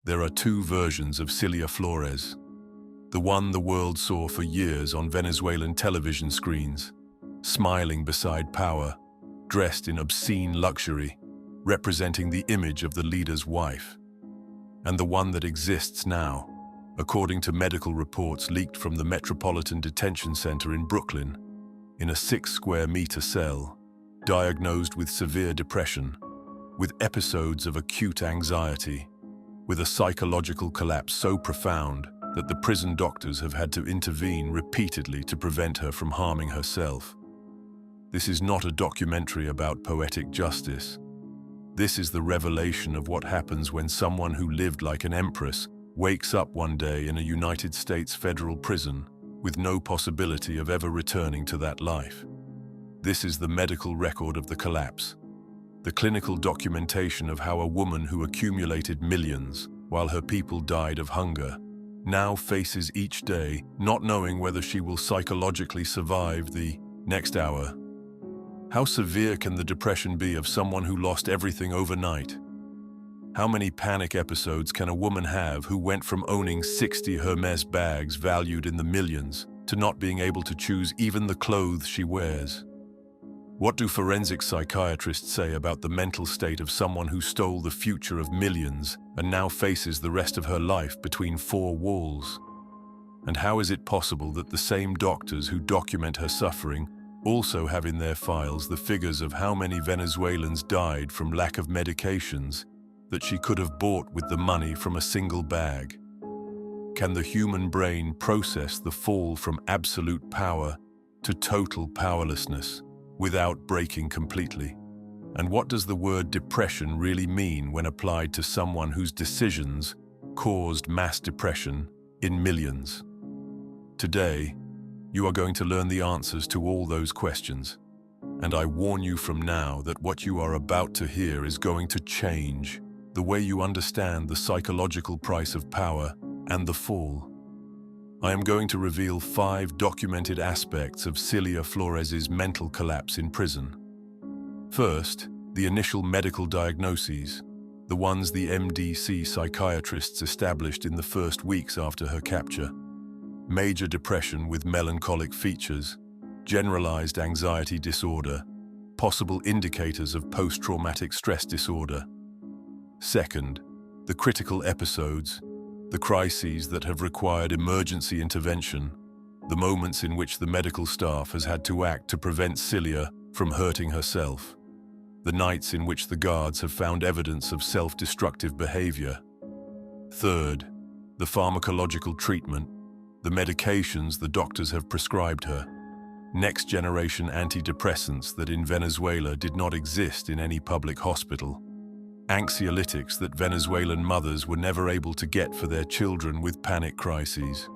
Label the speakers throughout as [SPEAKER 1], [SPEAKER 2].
[SPEAKER 1] There are two versions of Cilia Flores. The one the world saw for years on Venezuelan television screens, smiling beside power, dressed in obscene luxury, representing the image of the leader's wife. And the one that exists now, according to medical reports leaked from the Metropolitan Detention Center in Brooklyn, in a 6-square-meter cell, diagnosed with severe depression, with episodes of acute anxiety, with a psychological collapse so profound that the prison doctors have had to intervene repeatedly to prevent her from harming herself. This is not a documentary about poetic justice. This is the revelation of what happens when someone who lived like an empress wakes up one day in a United States federal prison with no possibility of ever returning to that life. This is the medical record of the collapse, the clinical documentation of how a woman who accumulated millions while her people died of hunger now faces each day not knowing whether she will psychologically survive the next hour. How severe can the depression be of someone who lost everything overnight? How many panic episodes can a woman have who went from owning 60 Hermes bags valued in the millions to not being able to choose even the clothes she wears? What do forensic psychiatrists say about the mental state of someone who stole the future of millions and now faces the rest of her life between four walls? And how is it possible that the same doctors who document her suffering also have in their files the figures of how many Venezuelans died from lack of medications that she could have bought with the money from a single bag? Can the human brain process the fall from absolute power to total powerlessness without breaking completely? And what does the word depression really mean when applied to someone whose decisions caused mass depression in millions? Today, you are going to learn the answers to all those questions. And I warn you from now that what you are about to hear is going to change the way you understand the psychological price of power and the fall. I am going to reveal 5 documented aspects of Cilia Flores's mental collapse in prison. First, the initial medical diagnoses, the ones the MDC psychiatrists established in the first weeks after her capture. Major depression with melancholic features, generalized anxiety disorder, possible indicators of post-traumatic stress disorder. Second, the critical episodes, the crises that have required emergency intervention, the moments in which the medical staff has had to act to prevent Cilia from hurting herself, the nights in which the guards have found evidence of self-destructive behavior. Third, the pharmacological treatment, the medications the doctors have prescribed her, next-generation antidepressants that in Venezuela did not exist in any public hospital, anxiolytics that Venezuelan mothers were never able to get for their children with panic crises.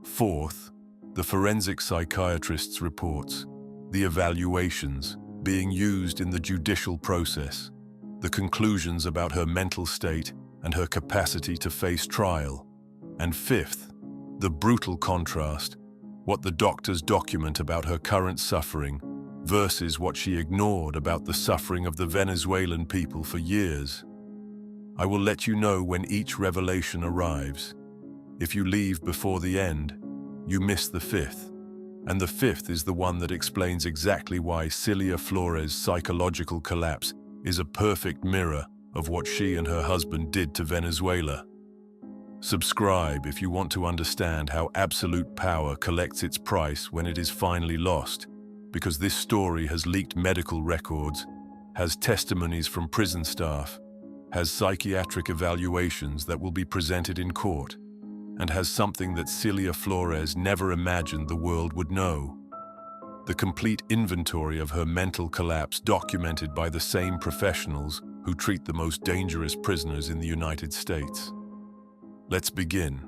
[SPEAKER 1] Fourth, the forensic psychiatrists' reports, the evaluations being used in the judicial process, the conclusions about her mental state and her capacity to face trial. And fifth, the brutal contrast, what the doctors document about her current suffering versus what she ignored about the suffering of the Venezuelan people for years. I will let you know when each revelation arrives. If you leave before the end, you miss the fifth. And the fifth is the one that explains exactly why Cilia Flores' psychological collapse is a perfect mirror of what she and her husband did to Venezuela. Subscribe if you want to understand how absolute power collects its price when it is finally lost, because this story has leaked medical records, has testimonies from prison staff, has psychiatric evaluations that will be presented in court, and has something that Cilia Flores never imagined the world would know: the complete inventory of her mental collapse documented by the same professionals who treat the most dangerous prisoners in the United States. Let's begin.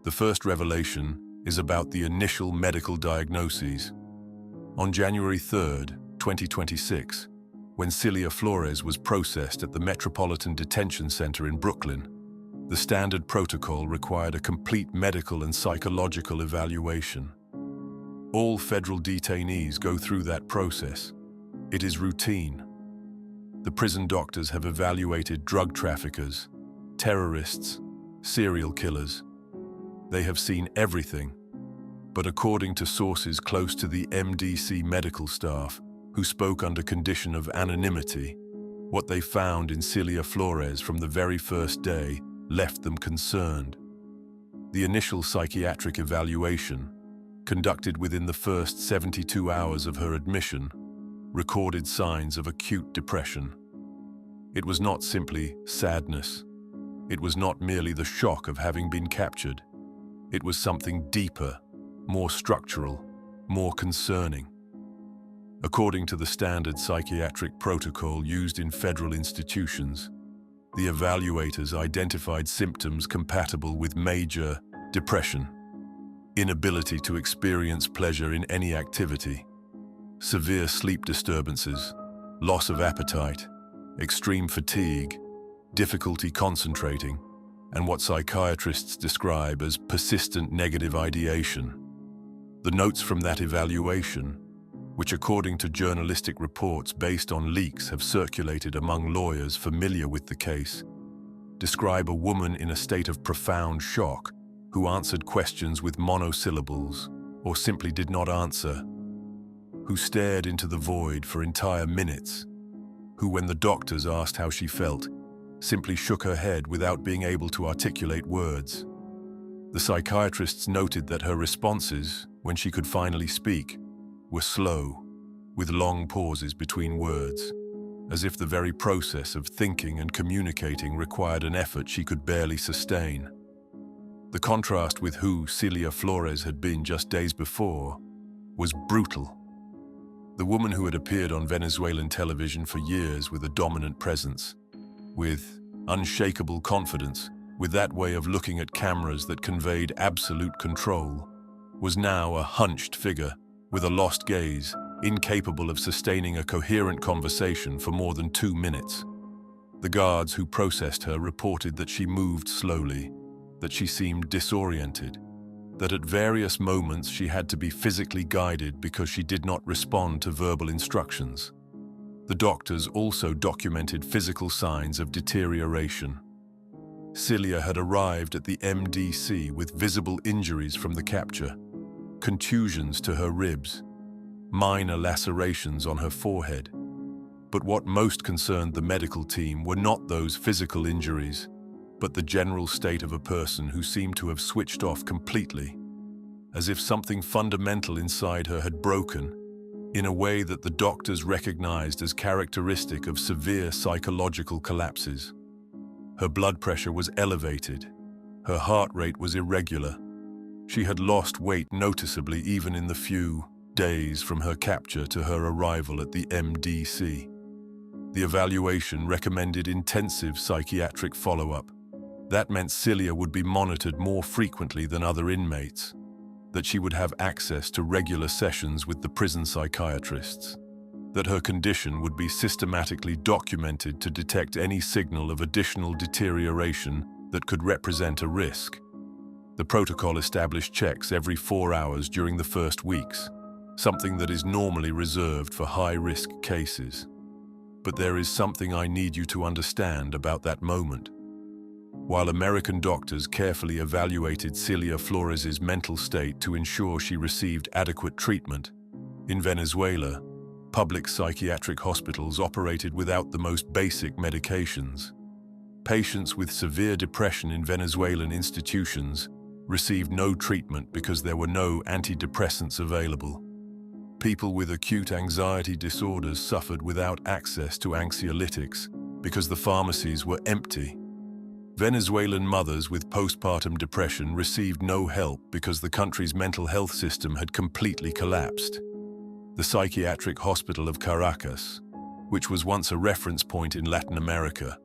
[SPEAKER 1] The first revelation is about the initial medical diagnoses. On January 3rd, 2026, when Cilia Flores was processed at the Metropolitan Detention Center in Brooklyn, the standard protocol required a complete medical and psychological evaluation. All federal detainees go through that process. It is routine. The prison doctors have evaluated drug traffickers, terrorists, serial killers. They have seen everything. But according to sources close to the MDC medical staff, who spoke under condition of anonymity, what they found in Cilia Flores from the very first day left them concerned. The initial psychiatric evaluation, conducted within the first 72 hours of her admission, recorded signs of acute depression. It was not simply sadness. It was not merely the shock of having been captured. It was something deeper, more structural, more concerning. According to the standard psychiatric protocol used in federal institutions, the evaluators identified symptoms compatible with major depression, inability to experience pleasure in any activity, severe sleep disturbances, loss of appetite, extreme fatigue, difficulty concentrating, and what psychiatrists describe as persistent negative ideation. The notes from that evaluation, which according to journalistic reports based on leaks have circulated among lawyers familiar with the case, describe a woman in a state of profound shock who answered questions with monosyllables or simply did not answer, who stared into the void for entire minutes, who, when the doctors asked how she felt, simply shook her head without being able to articulate words. The psychiatrists noted that her responses, when she could finally speak, were slow, with long pauses between words, as if the very process of thinking and communicating required an effort she could barely sustain. The contrast with who Cilia Flores had been just days before was brutal. The woman who had appeared on Venezuelan television for years with a dominant presence, with unshakable confidence, with that way of looking at cameras that conveyed absolute control, was now a hunched figure with a lost gaze, incapable of sustaining a coherent conversation for more than 2 minutes. The guards who processed her reported that she moved slowly, that she seemed disoriented, that at various moments she had to be physically guided because she did not respond to verbal instructions. The doctors also documented physical signs of deterioration. Cilia had arrived at the MDC with visible injuries from the capture, contusions to her ribs, minor lacerations on her forehead. But what most concerned the medical team were not those physical injuries, but the general state of a person who seemed to have switched off completely, as if something fundamental inside her had broken, in a way that the doctors recognized as characteristic of severe psychological collapses. Her blood pressure was elevated. Her heart rate was irregular. She had lost weight noticeably even in the few days from her capture to her arrival at the MDC. The evaluation recommended intensive psychiatric follow-up. That meant Cilia would be monitored more frequently than other inmates, that she would have access to regular sessions with the prison psychiatrists, that her condition would be systematically documented to detect any signal of additional deterioration that could represent a risk. The protocol established checks every 4 hours during the first weeks, something that is normally reserved for high-risk cases. But there is something I need you to understand about that moment. While American doctors carefully evaluated Cilia Flores's mental state to ensure she received adequate treatment, in Venezuela, public psychiatric hospitals operated without the most basic medications. Patients with severe depression in Venezuelan institutions received no treatment because there were no antidepressants available. People with acute anxiety disorders suffered without access to anxiolytics because the pharmacies were empty. Venezuelan mothers with postpartum depression received no help because the country's mental health system had completely collapsed. The psychiatric hospital of Caracas, which was once a reference point in Latin America,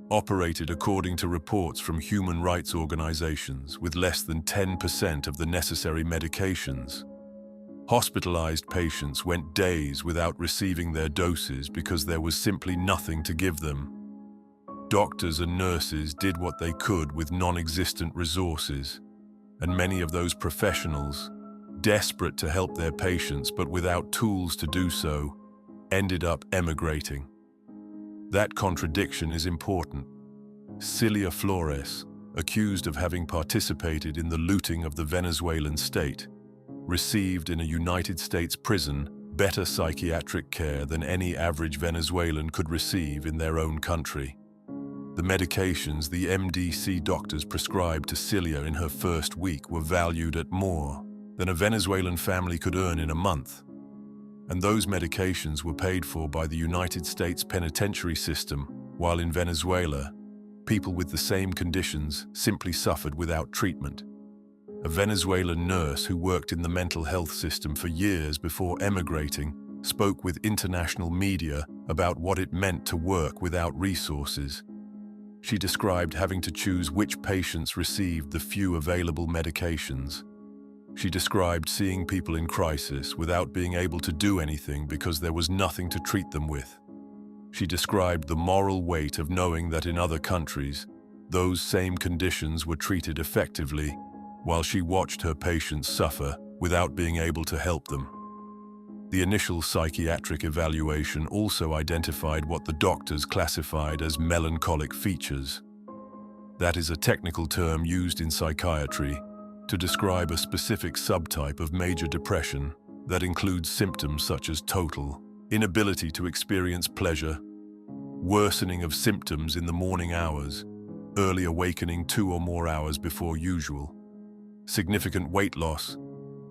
[SPEAKER 1] operated according to reports from human rights organizations with less than 10% of the necessary medications. Hospitalized patients went days without receiving their doses because there was simply nothing to give them. Doctors and nurses did what they could with non-existent resources, and many of those professionals, desperate to help their patients but without tools to do so, ended up emigrating. That contradiction is important. Cilia Flores, accused of having participated in the looting of the Venezuelan state, received in a United States prison better psychiatric care than any average Venezuelan could receive in their own country. The medications the MDC doctors prescribed to Cilia in her first week were valued at more than a Venezuelan family could earn in a month. And those medications were paid for by the United States penitentiary system, while in Venezuela, people with the same conditions simply suffered without treatment. A Venezuelan nurse who worked in the mental health system for years before emigrating spoke with international media about what it meant to work without resources. She described having to choose which patients received the few available medications. She described seeing people in crisis without being able to do anything because there was nothing to treat them with. She described the moral weight of knowing that in other countries, those same conditions were treated effectively, while she watched her patients suffer without being able to help them. The initial psychiatric evaluation also identified what the doctors classified as melancholic features. That is a technical term used in psychiatry to describe a specific subtype of major depression that includes symptoms such as total inability to experience pleasure, worsening of symptoms in the morning hours, early awakening 2 or more hours before usual, significant weight loss,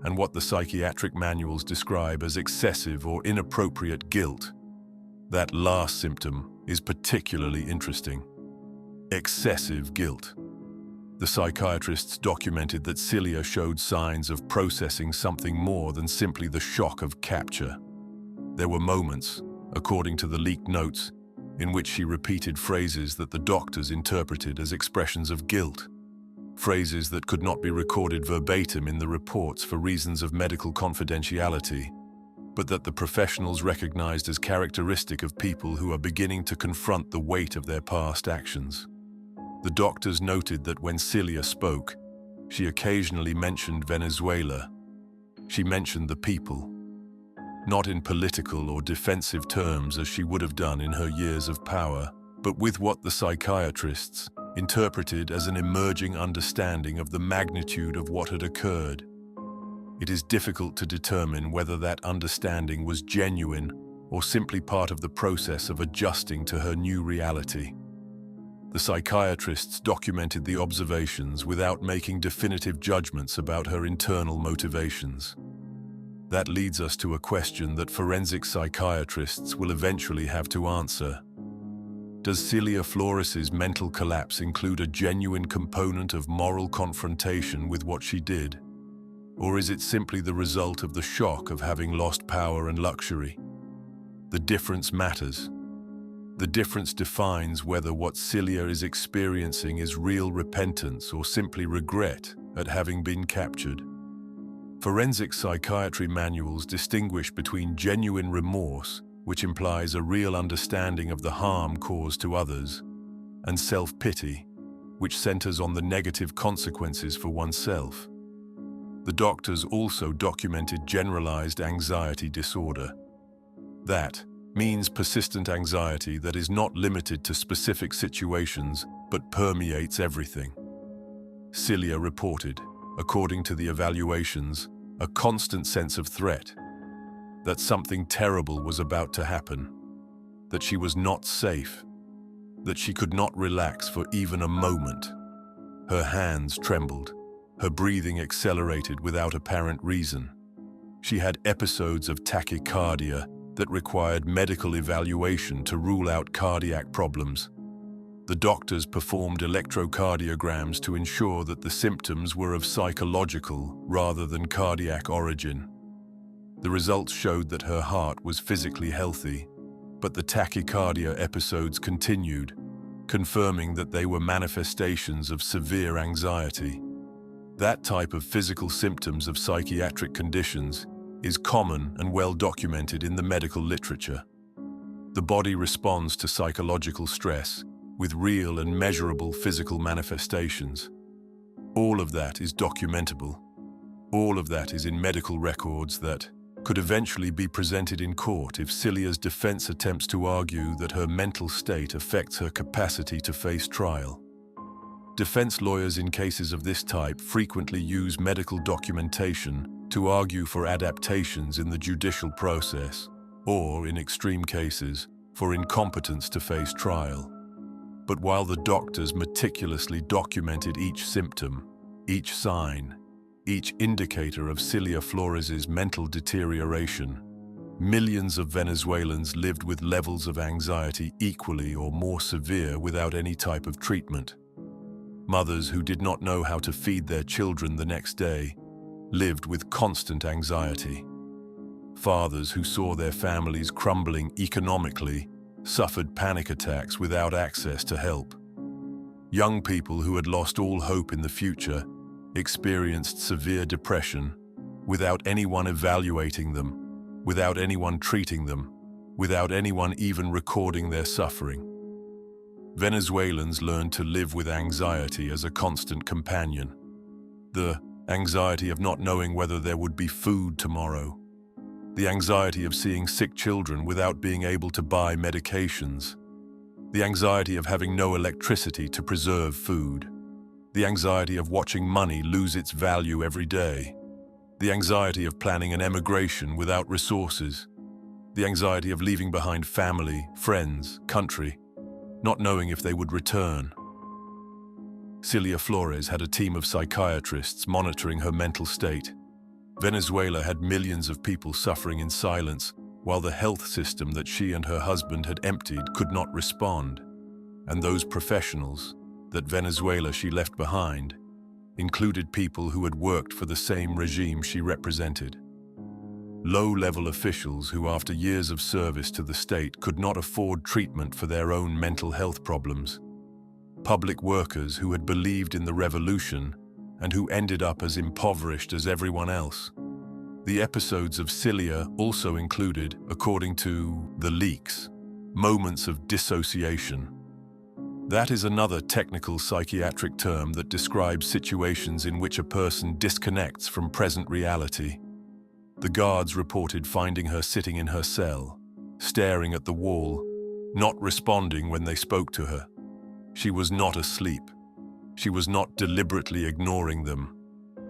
[SPEAKER 1] and what the psychiatric manuals describe as excessive or inappropriate guilt. That last symptom is particularly interesting. Excessive guilt. The psychiatrists documented that Cilia showed signs of processing something more than simply the shock of capture. There were moments, according to the leaked notes, in which she repeated phrases that the doctors interpreted as expressions of guilt. Phrases that could not be recorded verbatim in the reports for reasons of medical confidentiality, but that the professionals recognized as characteristic of people who are beginning to confront the weight of their past actions. The doctors noted that when Cilia spoke, she occasionally mentioned Venezuela. She mentioned the people, not in political or defensive terms as she would have done in her years of power, but with what the psychiatrists interpreted as an emerging understanding of the magnitude of what had occurred. It is difficult to determine whether that understanding was genuine or simply part of the process of adjusting to her new reality. The psychiatrists documented the observations without making definitive judgments about her internal motivations. That leads us to a question that forensic psychiatrists will eventually have to answer. Does Cilia Flores's mental collapse include a genuine component of moral confrontation with what she did? Or is it simply the result of the shock of having lost power and luxury? The difference matters. The difference defines whether what Cilia is experiencing is real repentance or simply regret at having been captured. Forensic psychiatry manuals distinguish between genuine remorse, which implies a real understanding of the harm caused to others, and self-pity, which centers on the negative consequences for oneself. The doctors also documented generalized anxiety disorder. That means persistent anxiety that is not limited to specific situations but permeates everything. Cilia reported, according to the evaluations, a constant sense of threat, that something terrible was about to happen, that she was not safe, that she could not relax for even a moment. Her hands trembled, her breathing accelerated without apparent reason. She had episodes of tachycardia that required medical evaluation to rule out cardiac problems. The doctors performed electrocardiograms to ensure that the symptoms were of psychological rather than cardiac origin. The results showed that her heart was physically healthy, but the tachycardia episodes continued, confirming that they were manifestations of severe anxiety. That type of physical symptoms of psychiatric conditions is common and well documented in the medical literature. The body responds to psychological stress with real and measurable physical manifestations. All of that is documentable. All of that is in medical records that could eventually be presented in court if Cilia's defense attempts to argue that her mental state affects her capacity to face trial. Defense lawyers in cases of this type frequently use medical documentation to argue for adaptations in the judicial process, or, in extreme cases, for incompetence to face trial. But while the doctors meticulously documented each symptom, each sign, each indicator of Cilia Flores's mental deterioration, millions of Venezuelans lived with levels of anxiety equally or more severe without any type of treatment. Mothers who did not know how to feed their children the next day lived with constant anxiety. Fathers who saw their families crumbling economically suffered panic attacks without access to help. Young people who had lost all hope in the future experienced severe depression without anyone evaluating them, without anyone treating them, without anyone even recording their suffering. Venezuelans learned to live with anxiety as a constant companion. The anxiety of not knowing whether there would be food tomorrow. The anxiety of seeing sick children without being able to buy medications. The anxiety of having no electricity to preserve food. The anxiety of watching money lose its value every day. The anxiety of planning an emigration without resources. The anxiety of leaving behind family, friends, country, not knowing if they would return. Cilia Flores had a team of psychiatrists monitoring her mental state. Venezuela had millions of people suffering in silence, while the health system that she and her husband had emptied could not respond. And those professionals that Venezuela she left behind included people who had worked for the same regime she represented. Low-level officials who, after years of service to the state, could not afford treatment for their own mental health problems. Public workers who had believed in the revolution and who ended up as impoverished as everyone else. The episodes of Cilia also included, according to the leaks, moments of dissociation. That is another technical psychiatric term that describes situations in which a person disconnects from present reality. The guards reported finding her sitting in her cell, staring at the wall, not responding when they spoke to her. She was not asleep. She was not deliberately ignoring them.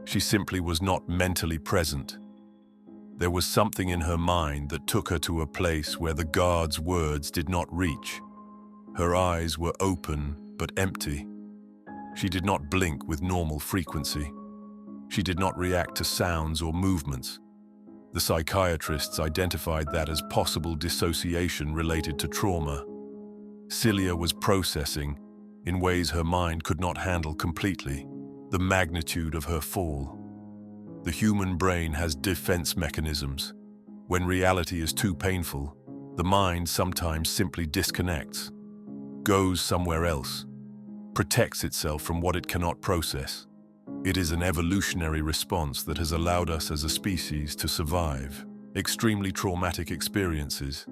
[SPEAKER 1] She simply was not mentally present. There was something in her mind that took her to a place where the guard's words did not reach. Her eyes were open but empty. She did not blink with normal frequency. She did not react to sounds or movements. The psychiatrists identified that as possible dissociation related to trauma. Cilia was processing, in ways her mind could not handle completely, the magnitude of her fall. The human brain has defense mechanisms. When reality is too painful, the mind sometimes simply disconnects, goes somewhere else, protects itself from what it cannot process. It is an evolutionary response that has allowed us as a species to survive extremely traumatic experiences.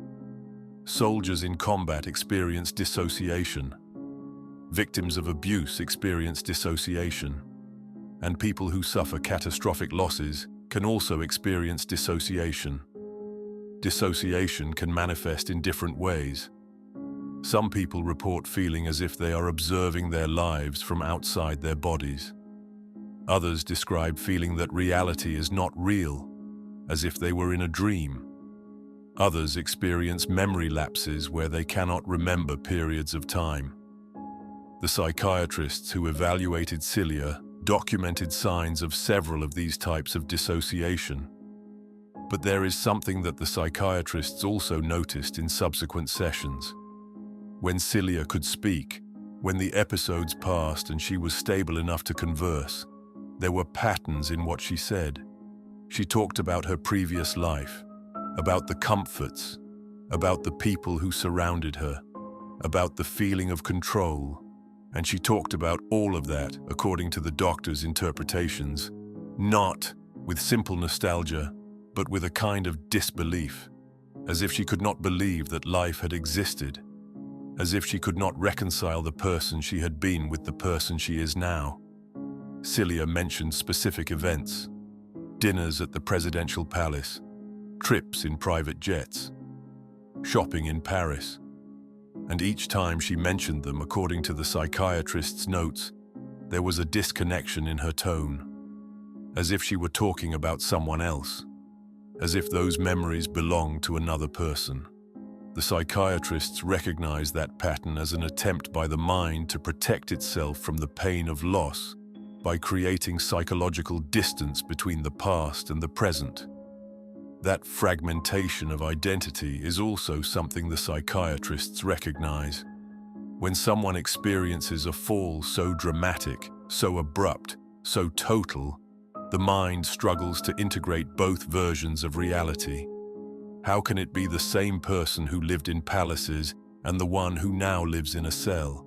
[SPEAKER 1] Soldiers in combat experience dissociation. Victims of abuse experience dissociation. And people who suffer catastrophic losses can also experience dissociation. Dissociation can manifest in different ways. Some people report feeling as if they are observing their lives from outside their bodies. Others describe feeling that reality is not real, as if they were in a dream. Others experience memory lapses where they cannot remember periods of time. The psychiatrists who evaluated Cilia documented signs of several of these types of dissociation. But there is something that the psychiatrists also noticed in subsequent sessions. When Cilia could speak, when the episodes passed and she was stable enough to converse, there were patterns in what she said. She talked about her previous life, about the comforts, about the people who surrounded her, about the feeling of control, and she talked about all of that, according to the doctor's interpretations, not with simple nostalgia, but with a kind of disbelief, as if she could not believe that life had existed, as if she could not reconcile the person she had been with the person she is now. Cilia mentioned specific events, dinners at the presidential palace, trips in private jets, shopping in Paris. And each time she mentioned them, according to the psychiatrist's notes, There was a disconnection in her tone, as if she were talking about someone else, as if those memories belonged to another person. The psychiatrists recognized that pattern as an attempt by the mind to protect itself from the pain of loss by creating psychological distance between the past and the present. That fragmentation of identity is also something the psychiatrists recognize. When someone experiences a fall so dramatic, so abrupt, so total, the mind struggles to integrate both versions of reality. How can it be the same person who lived in palaces and the one who now lives in a cell?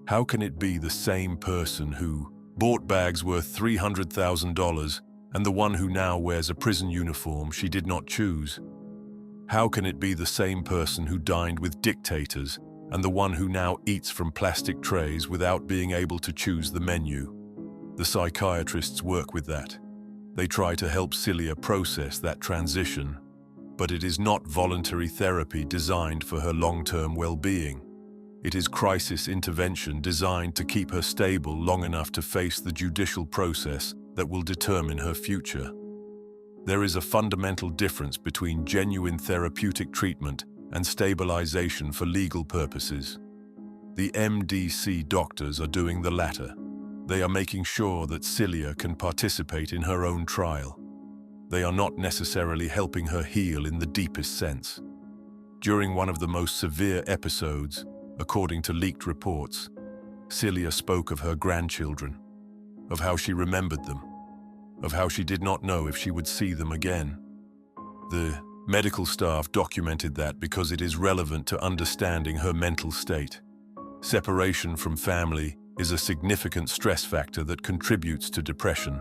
[SPEAKER 1] How can it be the same person who bought bags worth $300,000 and the one who now wears a prison uniform she did not choose? How can it be the same person who dined with dictators and the one who now eats from plastic trays without being able to choose the menu? The psychiatrists work with that. They try to help Cilia process that transition, but it is not voluntary therapy designed for her long-term well-being. It is crisis intervention designed to keep her stable long enough to face the judicial process that will determine her future. There is a fundamental difference between genuine therapeutic treatment and stabilization for legal purposes. The MDC doctors are doing the latter. They are making sure that Cilia can participate in her own trial. They are not necessarily helping her heal in the deepest sense. During one of the most severe episodes, according to leaked reports, Cilia spoke of her grandchildren, of how she remembered them, of how she did not know if she would see them again. The medical staff documented that because it is relevant to understanding her mental state. Separation from family is a significant stress factor that contributes to depression.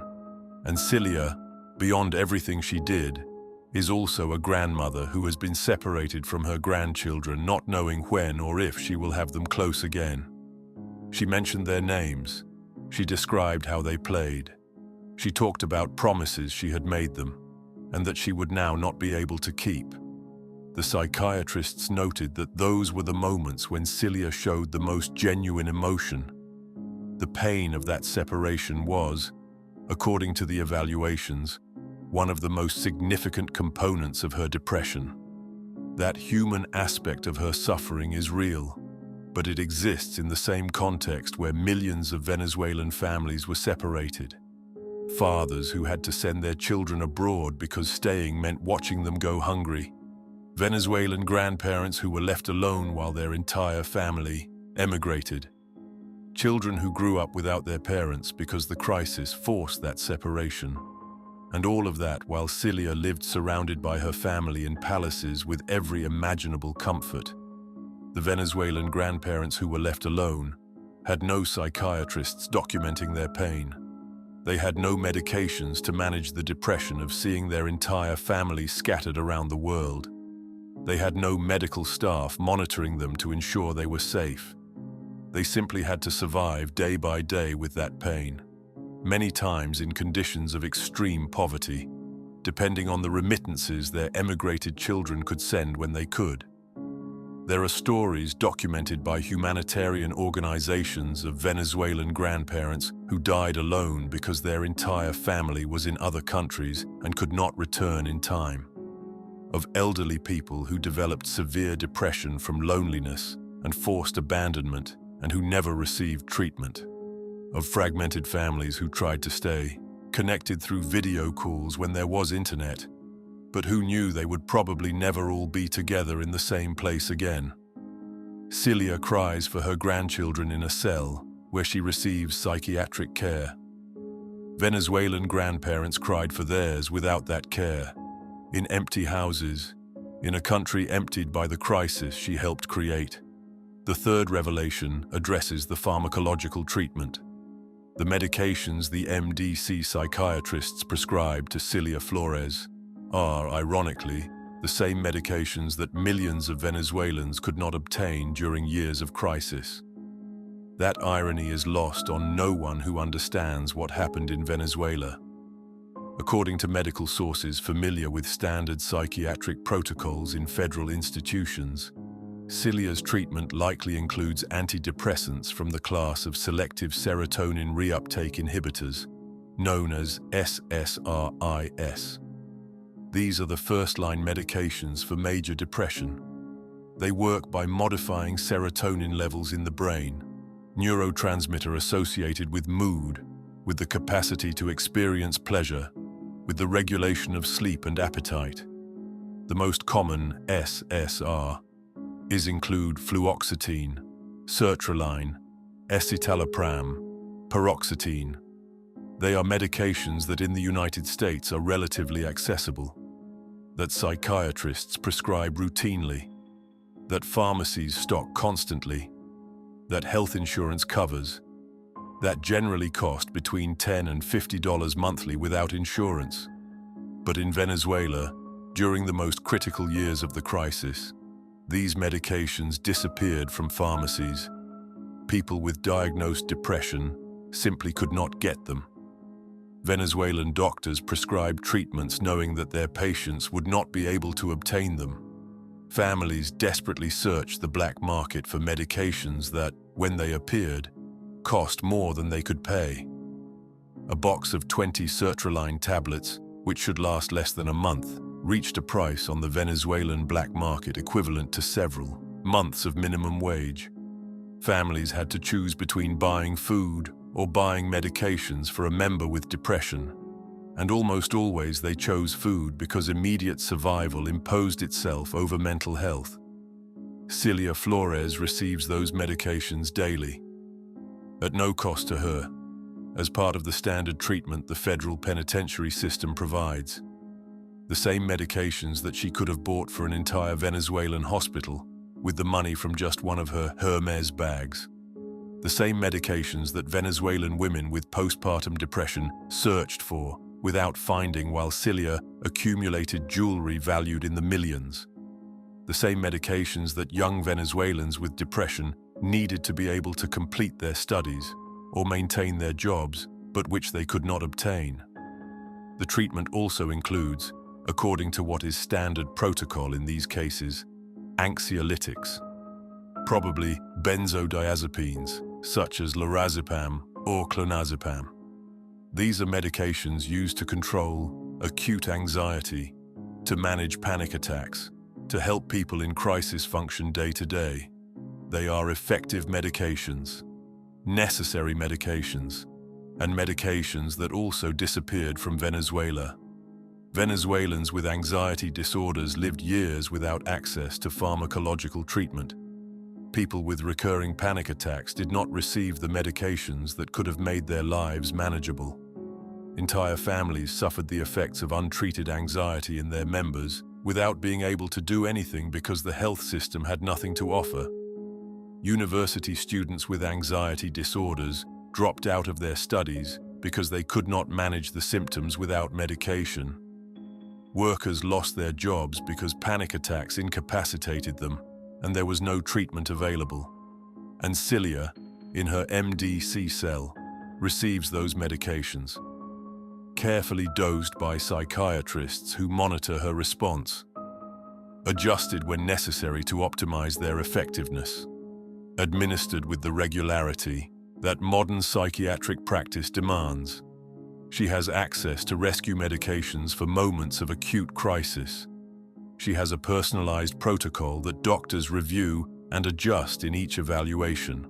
[SPEAKER 1] And Cilia, beyond everything she did, is also a grandmother who has been separated from her grandchildren, not knowing when or if she will have them close again. She mentioned their names. She described how they played. She talked about promises she had made them, and that she would now not be able to keep. The psychiatrists noted that those were the moments when Cilia showed the most genuine emotion. The pain of that separation was, according to the evaluations, one of the most significant components of her depression. That human aspect of her suffering is real, but it exists in the same context where millions of Venezuelan families were separated. Fathers who had to send their children abroad because staying meant watching them go hungry. Venezuelan grandparents who were left alone while their entire family emigrated. Children who grew up without their parents because the crisis forced that separation. And all of that while Cilia lived surrounded by her family in palaces with every imaginable comfort. The Venezuelan grandparents who were left alone had no psychiatrists documenting their pain. They had no medications to manage the depression of seeing their entire family scattered around the world. They had no medical staff monitoring them to ensure they were safe. They simply had to survive day by day with that pain, many times in conditions of extreme poverty, depending on the remittances their emigrated children could send when they could. There are stories documented by humanitarian organizations of Venezuelan grandparents who died alone because their entire family was in other countries and could not return in time. Of elderly people who developed severe depression from loneliness and forced abandonment and who never received treatment. Of fragmented families who tried to stay connected through video calls when there was internet, but who knew they would probably never all be together in the same place again. Cilia cries for her grandchildren in a cell where she receives psychiatric care. Venezuelan grandparents cried for theirs without that care, in empty houses, in a country emptied by the crisis she helped create. The third revelation addresses the pharmacological treatment. The medications the MDC psychiatrists prescribed to Cilia Flores are, ironically, the same medications that millions of Venezuelans could not obtain during years of crisis. That irony is lost on no one who understands what happened in Venezuela. According to medical sources familiar with standard psychiatric protocols in federal institutions, Cilia's treatment likely includes antidepressants from the class of selective serotonin reuptake inhibitors, known as SSRIs. These are the first-line medications for major depression. They work by modifying serotonin levels in the brain, neurotransmitter associated with mood, with the capacity to experience pleasure, with the regulation of sleep and appetite. The most common SSRIs include fluoxetine, sertraline, escitalopram, paroxetine. They are medications that in the United States are relatively accessible, that psychiatrists prescribe routinely, that pharmacies stock constantly, that health insurance covers, that generally cost between $10 and $50 monthly without insurance. But in Venezuela, during the most critical years of the crisis, these medications disappeared from pharmacies. People with diagnosed depression simply could not get them. Venezuelan doctors prescribed treatments knowing that their patients would not be able to obtain them. Families desperately searched the black market for medications that, when they appeared, cost more than they could pay. A box of 20 sertraline tablets, which should last less than a month, reached a price on the Venezuelan black market equivalent to several months of minimum wage. Families had to choose between buying food or buying medications for a member with depression, and almost always they chose food because immediate survival imposed itself over mental health. Cilia Flores receives those medications daily, at no cost to her, as part of the standard treatment the federal penitentiary system provides. The same medications that she could have bought for an entire Venezuelan hospital with the money from just one of her Hermes bags. The same medications that Venezuelan women with postpartum depression searched for without finding, while Cilia accumulated jewelry valued in the millions. The same medications that young Venezuelans with depression needed to be able to complete their studies or maintain their jobs, but which they could not obtain. The treatment also includes, according to what is standard protocol in these cases, anxiolytics, probably benzodiazepines, such as lorazepam or clonazepam. These are medications used to control acute anxiety, to manage panic attacks, to help people in crisis function day to day. They are effective medications, necessary medications, and medications that also disappeared from Venezuela. Venezuelans with anxiety disorders lived years without access to pharmacological treatment. People with recurring panic attacks did not receive the medications that could have made their lives manageable. Entire families suffered the effects of untreated anxiety in their members without being able to do anything because the health system had nothing to offer. University students with anxiety disorders dropped out of their studies because they could not manage the symptoms without medication. Workers lost their jobs because panic attacks incapacitated them and there was no treatment available. And Cilia, in her MDC cell, receives those medications, carefully dosed by psychiatrists who monitor her response, adjusted when necessary to optimize their effectiveness, administered with the regularity that modern psychiatric practice demands. She has access to rescue medications for moments of acute crisis. She has a personalized protocol that doctors review and adjust in each evaluation.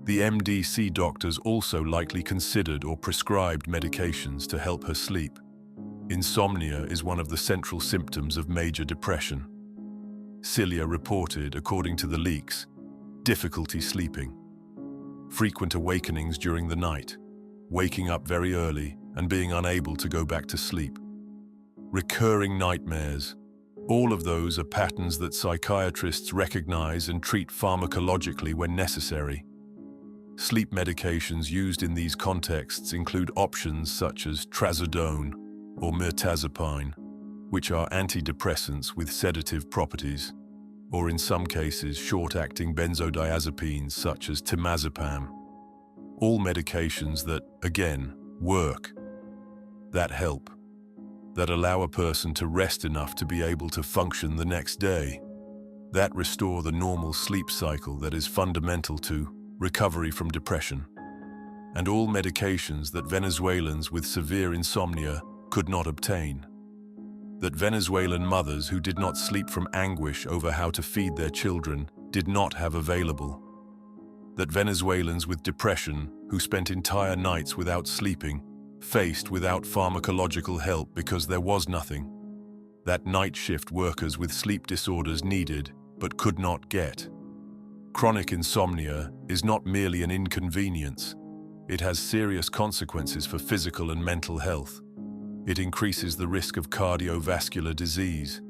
[SPEAKER 1] The MDC doctors also likely considered or prescribed medications to help her sleep. Insomnia is one of the central symptoms of major depression. Cilia reported, according to the leaks, difficulty sleeping, frequent awakenings during the night, waking up very early and being unable to go back to sleep, recurring nightmares. All of those are patterns that psychiatrists recognize and treat pharmacologically when necessary. Sleep medications used in these contexts include options such as trazodone or mirtazapine, which are antidepressants with sedative properties, or in some cases short-acting benzodiazepines such as temazepam. All medications that, again, work, that help, that allow a person to rest enough to be able to function the next day. that restore the normal sleep cycle that is fundamental to recovery from depression, and all medications that Venezuelans with severe insomnia could not obtain. That Venezuelan mothers who did not sleep from anguish over how to feed their children did not have available. That Venezuelans with depression who spent entire nights without sleeping faced without pharmacological help because there was nothing. That night shift workers with sleep disorders needed but could not get. Chronic insomnia is not merely an inconvenience. It has serious consequences for physical and mental health. It increases the risk of cardiovascular disease.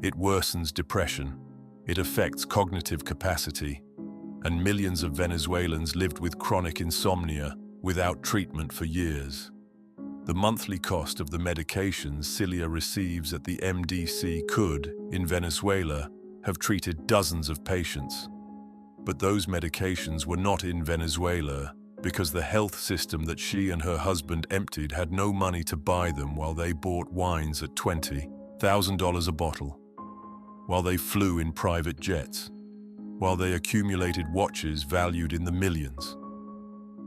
[SPEAKER 1] It worsens depression. It affects cognitive capacity. And millions of Venezuelans lived with chronic insomnia without treatment for years. The monthly cost of the medications Cilia receives at the MDC could, in Venezuela, have treated dozens of patients. But those medications were not in Venezuela because the health system that she and her husband emptied had no money to buy them while they bought wines at $20,000 a bottle, while they flew in private jets, while they accumulated watches valued in the millions.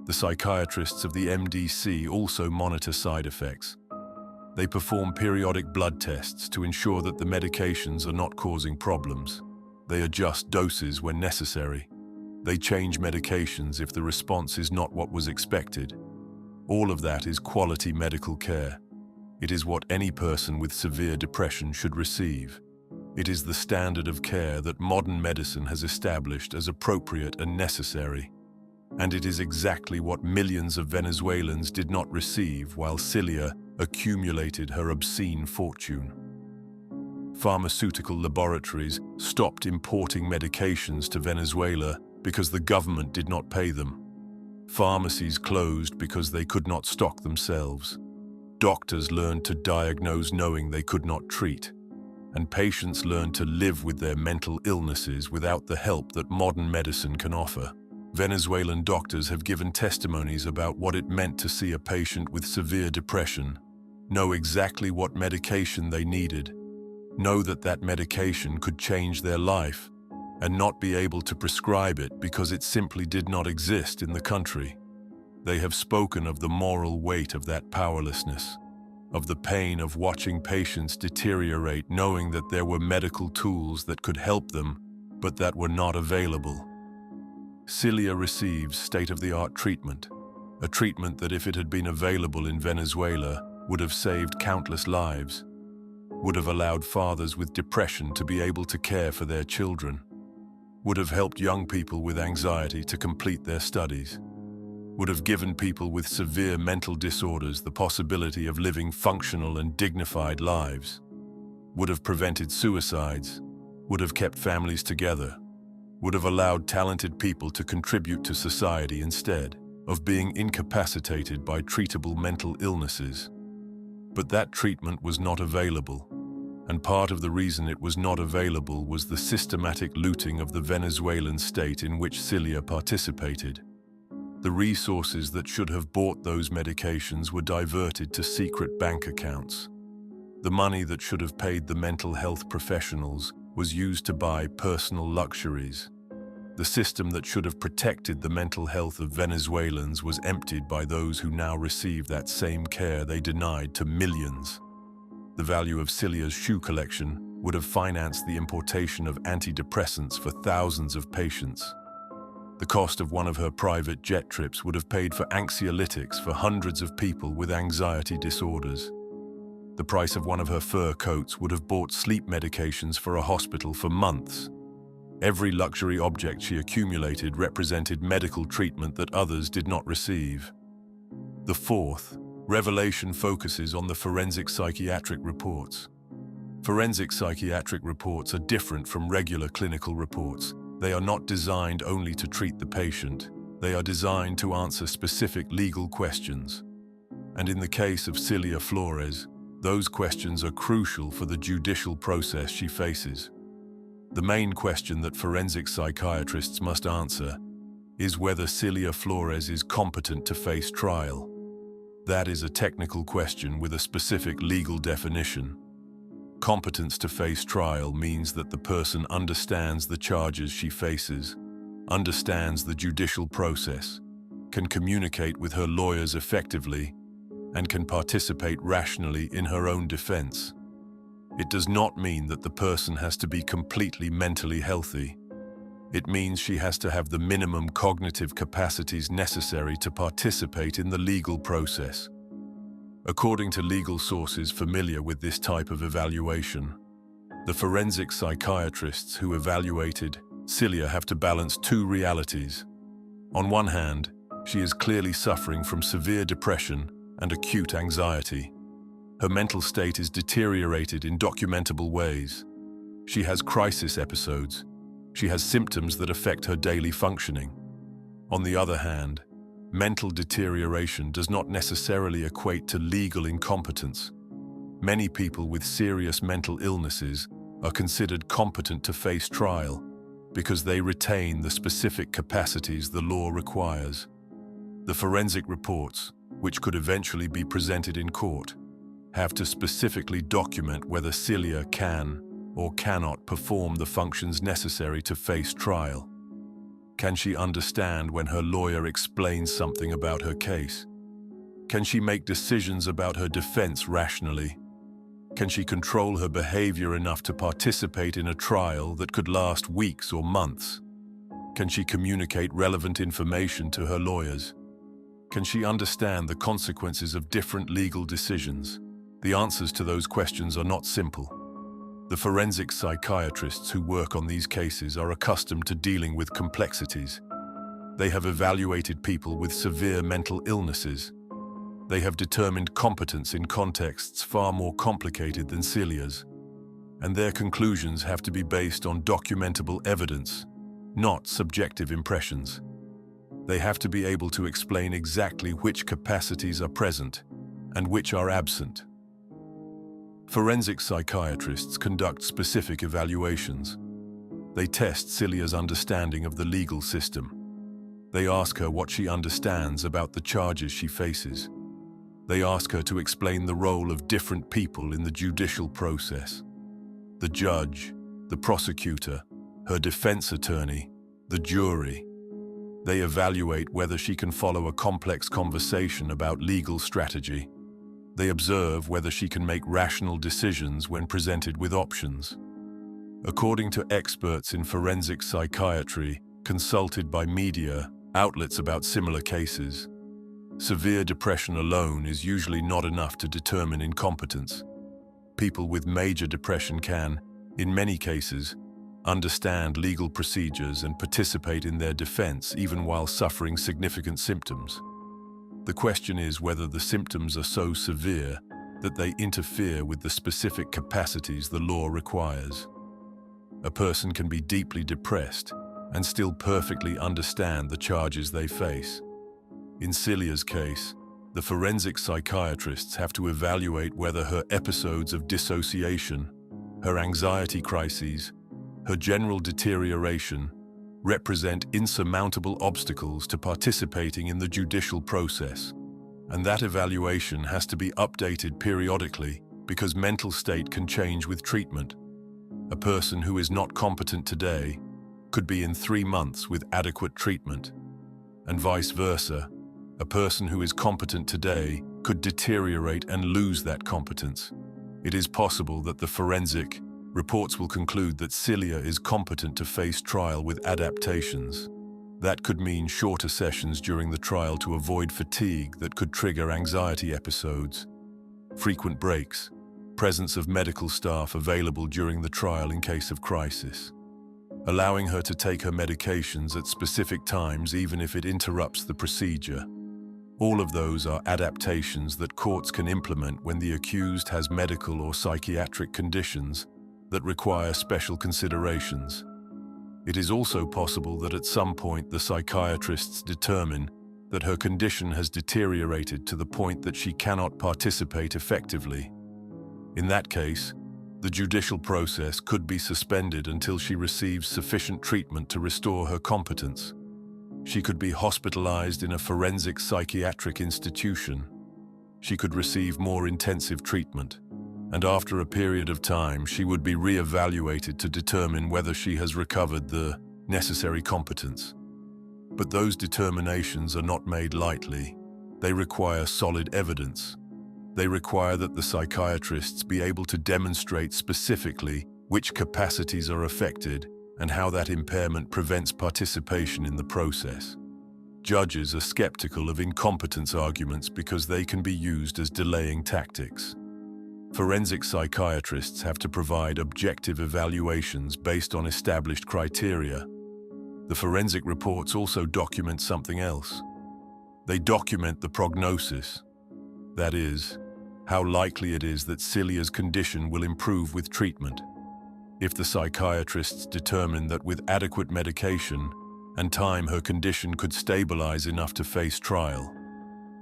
[SPEAKER 1] The psychiatrists of the MDC also monitor side effects. They perform periodic blood tests to ensure that the medications are not causing problems. They adjust doses when necessary. They change medications if the response is not what was expected. All of that is quality medical care. It is what any person with severe depression should receive. It is the standard of care that modern medicine has established as appropriate and necessary. And it is exactly what millions of Venezuelans did not receive while Cilia accumulated her obscene fortune. Pharmaceutical laboratories stopped importing medications to Venezuela because the government did not pay them. Pharmacies closed because they could not stock themselves. Doctors learned to diagnose knowing they could not treat. And patients learned to live with their mental illnesses without the help that modern medicine can offer. Venezuelan doctors have given testimonies about what it meant to see a patient with severe depression, know exactly what medication they needed, know that that medication could change their life, and not be able to prescribe it because it simply did not exist in the country. They have spoken of the moral weight of that powerlessness, of the pain of watching patients deteriorate knowing that there were medical tools that could help them, but that were not available. Cilia receives state-of-the-art treatment, a treatment that if it had been available in Venezuela would have saved countless lives, would have allowed fathers with depression to be able to care for their children, would have helped young people with anxiety to complete their studies, would have given people with severe mental disorders the possibility of living functional and dignified lives, would have prevented suicides, would have kept families together, would have allowed talented people to contribute to society instead of being incapacitated by treatable mental illnesses. But that treatment was not available, and part of the reason it was not available was the systematic looting of the Venezuelan state in which Cilia participated. The resources that should have bought those medications were diverted to secret bank accounts. The money that should have paid the mental health professionals was used to buy personal luxuries. The system that should have protected the mental health of Venezuelans was emptied by those who now receive that same care they denied to millions. The value of Cilia's shoe collection would have financed the importation of antidepressants for thousands of patients. The cost of one of her private jet trips would have paid for anxiolytics for hundreds of people with anxiety disorders. The price of one of her fur coats would have bought sleep medications for a hospital for months. Every luxury object she accumulated represented medical treatment that others did not receive. The fourth revelation focuses on the forensic psychiatric reports. Forensic psychiatric reports are different from regular clinical reports. They are not designed only to treat the patient. They are designed to answer specific legal questions. And in the case of Cilia Flores, those questions are crucial for the judicial process she faces. The main question that forensic psychiatrists must answer is whether Cilia Flores is competent to face trial. That is a technical question with a specific legal definition. Competence to face trial means that the person understands the charges she faces, understands the judicial process, can communicate with her lawyers effectively, and can participate rationally in her own defense. It does not mean that the person has to be completely mentally healthy. It means she has to have the minimum cognitive capacities necessary to participate in the legal process. According to legal sources familiar with this type of evaluation, the forensic psychiatrists who evaluated Cilia have to balance two realities. On one hand, she is clearly suffering from severe depression and acute anxiety. Her mental state is deteriorated in documentable ways. She has crisis episodes. She has symptoms that affect her daily functioning. On the other hand, mental deterioration does not necessarily equate to legal incompetence. Many people with serious mental illnesses are considered competent to face trial because they retain the specific capacities the law requires. The forensic reports, which could eventually be presented in court, have to specifically document whether Cilia can or cannot perform the functions necessary to face trial. Can she understand when her lawyer explains something about her case? Can she make decisions about her defense rationally? Can she control her behavior enough to participate in a trial that could last weeks or months? Can she communicate relevant information to her lawyers? Can she understand the consequences of different legal decisions? The answers to those questions are not simple. The forensic psychiatrists who work on these cases are accustomed to dealing with complexities. They have evaluated people with severe mental illnesses. They have determined competence in contexts far more complicated than Cilia's, and their conclusions have to be based on documentable evidence, not subjective impressions. They have to be able to explain exactly which capacities are present and which are absent. Forensic psychiatrists conduct specific evaluations. They test Cilia's understanding of the legal system. They ask her what she understands about the charges she faces. They ask her to explain the role of different people in the judicial process: the judge, the prosecutor, her defense attorney, the jury. They evaluate whether she can follow a complex conversation about legal strategy. They observe whether she can make rational decisions when presented with options. According to experts in forensic psychiatry, consulted by media outlets about similar cases, severe depression alone is usually not enough to determine incompetence. People with major depression can, in many cases, understand legal procedures and participate in their defense even while suffering significant symptoms. The question is whether the symptoms are so severe that they interfere with the specific capacities the law requires. A person can be deeply depressed and still perfectly understand the charges they face. In Cilia's case, the forensic psychiatrists have to evaluate whether her episodes of dissociation, her anxiety crises, her general deterioration represent insurmountable obstacles to participating in the judicial process, and that evaluation has to be updated periodically because mental state can change with treatment. A person who is not competent today could be in 3 months with adequate treatment, and vice versa. A person who is competent today could deteriorate and lose that competence. It is possible that the forensic reports will conclude that Cilia is competent to face trial with adaptations. That could mean shorter sessions during the trial to avoid fatigue that could trigger anxiety episodes, frequent breaks, presence of medical staff available during the trial in case of crisis, allowing her to take her medications at specific times even if it interrupts the procedure. All of those are adaptations that courts can implement when the accused has medical or psychiatric conditions that require special considerations. It is also possible that at some point the psychiatrists determine that her condition has deteriorated to the point that she cannot participate effectively. In that case, the judicial process could be suspended until she receives sufficient treatment to restore her competence. She could be hospitalized in a forensic psychiatric institution. She could receive more intensive treatment, and after a period of time she would be re-evaluated to determine whether she has recovered the necessary competence. But those determinations are not made lightly. They require solid evidence. They require that the psychiatrists be able to demonstrate specifically which capacities are affected and how that impairment prevents participation in the process. Judges are skeptical of incompetence arguments because they can be used as delaying tactics. Forensic psychiatrists have to provide objective evaluations based on established criteria. The forensic reports also document something else. They document the prognosis. That is, how likely it is that Cilia's condition will improve with treatment. If the psychiatrists determine that with adequate medication and time her condition could stabilize enough to face trial,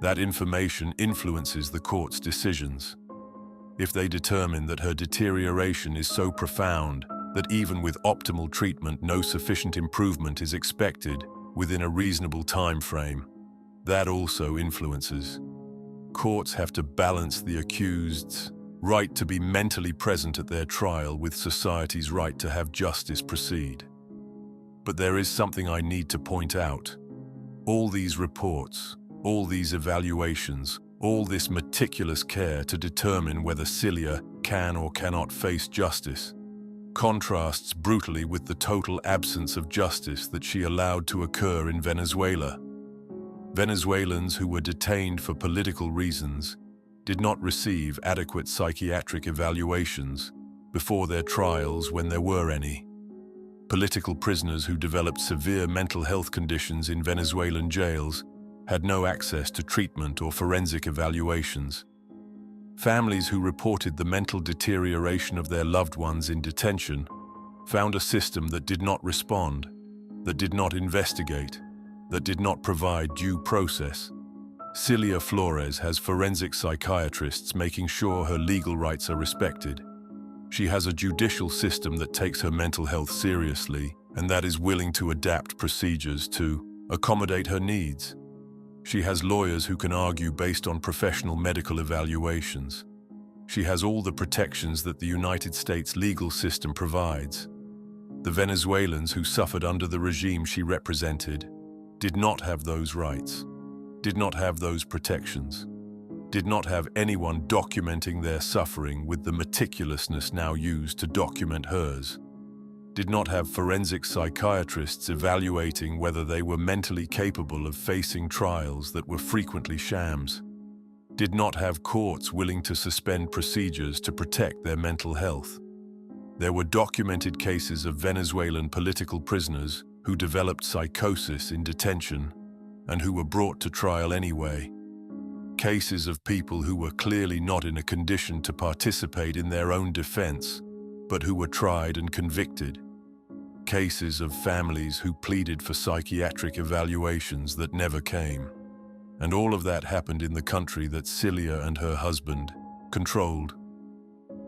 [SPEAKER 1] that information influences the court's decisions. If they determine that her deterioration is so profound that even with optimal treatment no sufficient improvement is expected within a reasonable time frame, that also influences. Courts have to balance the accused's right to be mentally present at their trial with society's right to have justice proceed. But there is something I need to point out. All these reports, all these evaluations, all this meticulous care to determine whether Cilia can or cannot face justice contrasts brutally with the total absence of justice that she allowed to occur in Venezuela. Venezuelans who were detained for political reasons did not receive adequate psychiatric evaluations before their trials when there were any. Political prisoners who developed severe mental health conditions in Venezuelan jails had no access to treatment or forensic evaluations. Families who reported the mental deterioration of their loved ones in detention found a system that did not respond, that did not investigate, that did not provide due process. Cilia Flores has forensic psychiatrists making sure her legal rights are respected. She has a judicial system that takes her mental health seriously and that is willing to adapt procedures to accommodate her needs. She has lawyers who can argue based on professional medical evaluations. She has all the protections that the United States legal system provides. The Venezuelans who suffered under the regime she represented did not have those rights, did not have those protections, did not have anyone documenting their suffering with the meticulousness now used to document hers, did not have forensic psychiatrists evaluating whether they were mentally capable of facing trials that were frequently shams, did not have courts willing to suspend procedures to protect their mental health. There were documented cases of Venezuelan political prisoners who developed psychosis in detention and who were brought to trial anyway. Cases of people who were clearly not in a condition to participate in their own defense, but who were tried and convicted. Cases of families who pleaded for psychiatric evaluations that never came. And all of that happened in the country that Cilia and her husband controlled.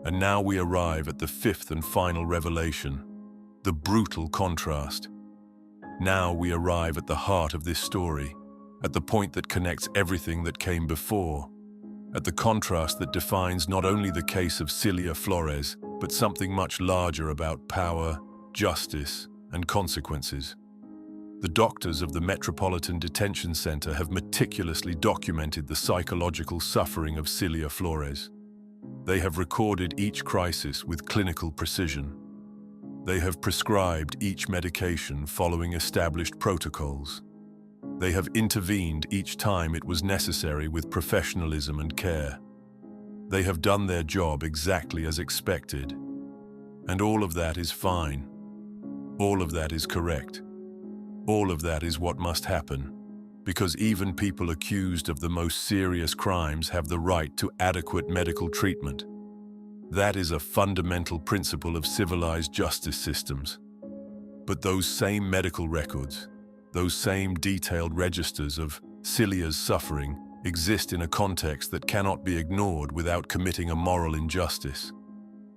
[SPEAKER 1] And now we arrive at the fifth and final revelation, the brutal contrast. Now we arrive at the heart of this story, at the point that connects everything that came before, at the contrast that defines not only the case of Cilia Flores, but something much larger about power, justice, and consequences. The doctors of the Metropolitan Detention Center have meticulously documented the psychological suffering of Cilia Flores. They have recorded each crisis with clinical precision. They have prescribed each medication following established protocols. They have intervened each time it was necessary with professionalism and care. They have done their job exactly as expected. And all of that is fine. All of that is correct. All of that is what must happen, because even people accused of the most serious crimes have the right to adequate medical treatment. That is a fundamental principle of civilized justice systems. But those same medical records, those same detailed registers of Cilia's suffering exist in a context that cannot be ignored without committing a moral injustice.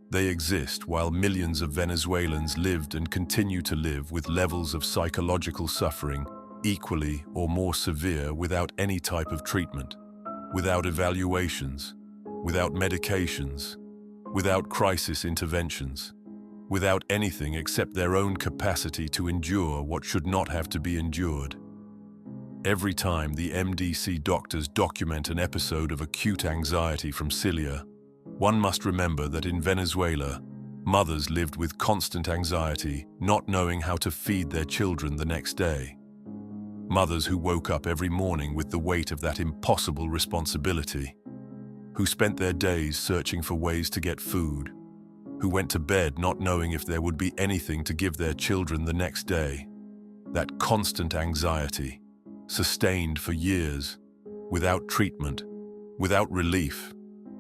[SPEAKER 1] They exist while millions of Venezuelans lived and continue to live with levels of psychological suffering equally or more severe without any type of treatment, without evaluations, without medications, without crisis interventions, without anything except their own capacity to endure what should not have to be endured. Every time the MDC doctors document an episode of acute anxiety from Cilia, one must remember that in Venezuela, mothers lived with constant anxiety, not knowing how to feed their children the next day. Mothers who woke up every morning with the weight of that impossible responsibility, who spent their days searching for ways to get food, who went to bed not knowing if there would be anything to give their children the next day. That constant anxiety, sustained for years, without treatment, without relief,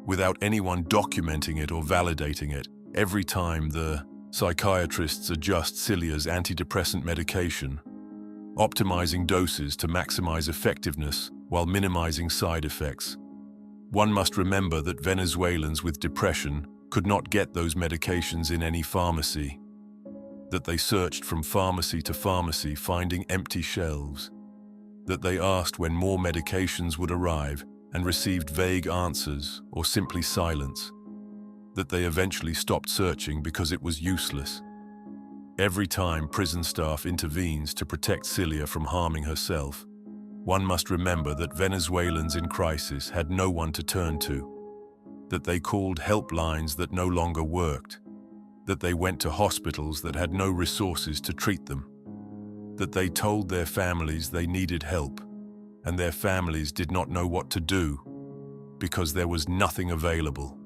[SPEAKER 1] without anyone documenting it or validating it. Every time the psychiatrists adjust Cilia's antidepressant medication, optimizing doses to maximize effectiveness while minimizing side effects, one must remember that Venezuelans with depression could not get those medications in any pharmacy, that they searched from pharmacy to pharmacy finding empty shelves, that they asked when more medications would arrive and received vague answers or simply silence, that they eventually stopped searching because it was useless. Every time prison staff intervenes to protect Cilia from harming herself, one must remember that Venezuelans in crisis had no one to turn to, that they called helplines that no longer worked, that they went to hospitals that had no resources to treat them, that they told their families they needed help, and their families did not know what to do because there was nothing available,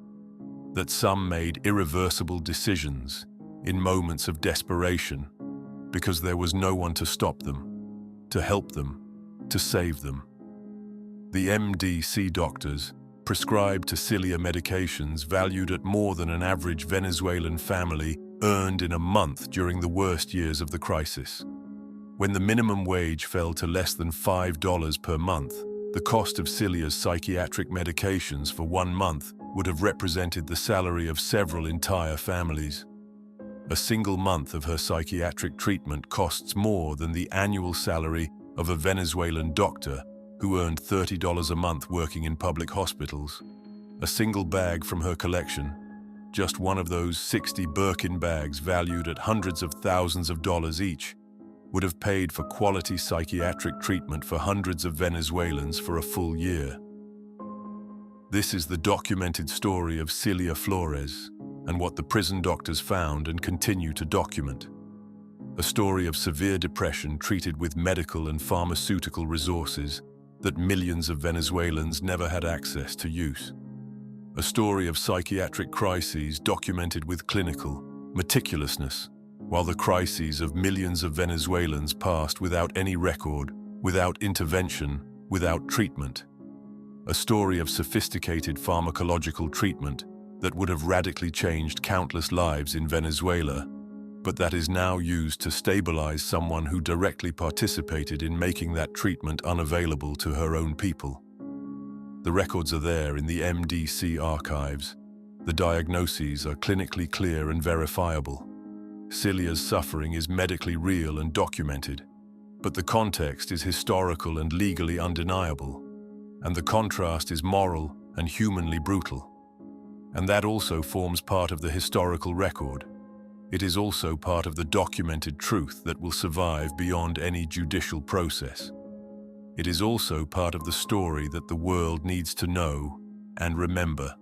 [SPEAKER 1] that some made irreversible decisions in moments of desperation because there was no one to stop them, to help them, to save them. The MDC doctors prescribed to Cilia medications valued at more than an average Venezuelan family earned in a month during the worst years of the crisis. When the minimum wage fell to less than $5 per month, the cost of Cilia's psychiatric medications for 1 month would have represented the salary of several entire families. A single month of her psychiatric treatment costs more than the annual salary of a Venezuelan doctor who earned $30 a month working in public hospitals. A single bag from her collection, just one of those 60 Birkin bags valued at hundreds of thousands of dollars each, would have paid for quality psychiatric treatment for hundreds of Venezuelans for a full year. This is the documented story of Cilia Flores and what the prison doctors found and continue to document. A story of severe depression treated with medical and pharmaceutical resources that millions of Venezuelans never had access to use. A story of psychiatric crises documented with clinical meticulousness, while the crises of millions of Venezuelans passed without any record, without intervention, without treatment. A story of sophisticated pharmacological treatment that would have radically changed countless lives in Venezuela, but that is now used to stabilize someone who directly participated in making that treatment unavailable to her own people. The records are there in the MDC archives. The diagnoses are clinically clear and verifiable. Cilia's suffering is medically real and documented, but the context is historical and legally undeniable, and the contrast is moral and humanly brutal. And that also forms part of the historical record. It is also part of the documented truth that will survive beyond any judicial process. It is also part of the story that the world needs to know and remember.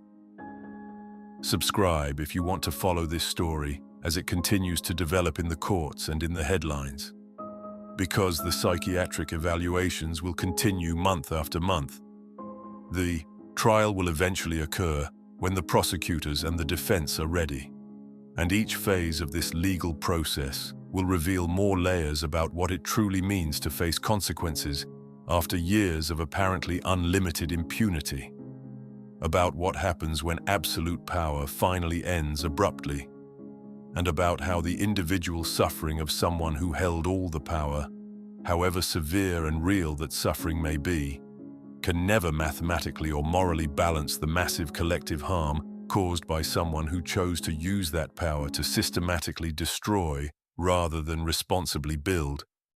[SPEAKER 1] Subscribe if you want to follow this story as it continues to develop in the courts and in the headlines. Because the psychiatric evaluations will continue month after month. The trial will eventually occur when the prosecutors and the defense are ready. And each phase of this legal process will reveal more layers about what it truly means to face consequences after years of apparently unlimited impunity. About what happens when absolute power finally ends abruptly. And about how the individual suffering of someone who held all the power, however severe and real that suffering may be, can never mathematically or morally balance the massive collective harm caused by someone who chose to use that power to systematically destroy rather than responsibly build.